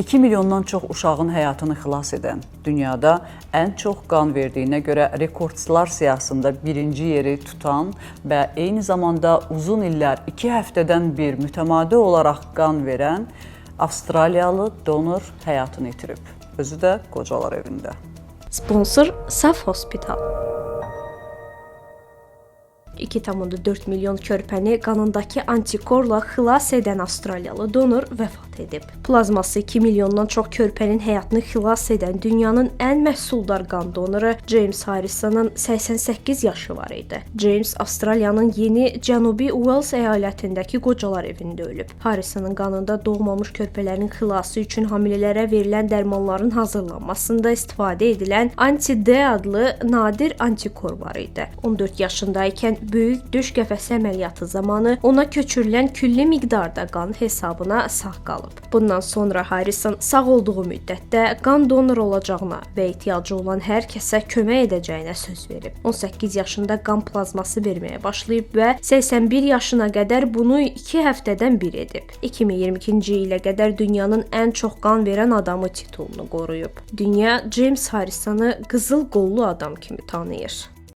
2 milyondan çox uşağın həyatını xilas edən, dünyada ən çox qan verdiyinə görə rekordçular siyahısında birinci yeri tutan və eyni zamanda uzun illər 2 həftədən bir mütəmadi olaraq qan verən Avstraliyalı donor həyatını itirib. Özü də qocalar evində. Sponsor Saf Hospital. 2,4 milyon körpəni qanındakı antikorla xilas edən Avstraliyalı donor vəfat edib. Plazması 2 milyondan çox körpənin həyatını xilas edən dünyanın ən məhsuldar qan donoru James Harrison'ın 88 yaşı var idi. James Avstraliyanın yeni Cənubi Uels əyalətindəki qocalar evində ölüb. Harrison'ın qanında doğmamış körpələrin xilası üçün hamilələrə verilən dərmanların hazırlanmasında istifadə edilən anti-D adlı nadir antikor var idi. 14 yaşındaykən böyük döş qəfəsi əməliyyatı zamanı ona köçürülən külli miqdarda qan hesabına sağ qalıb. Bundan sonra Harrison sağ olduğu müddətdə qan donor olacağına və ehtiyacı olan hər kəsə kömək edəcəyinə söz verib. 18 yaşında qan plazması verməyə başlayıb və 81 yaşına qədər bunu 2 həftədən bir edib. 2022-ci ilə qədər dünyanın ən çox qan verən adamı titulunu qoruyub. Dünya James Harrison'ı qızıl qollu adam kimi tanıyır.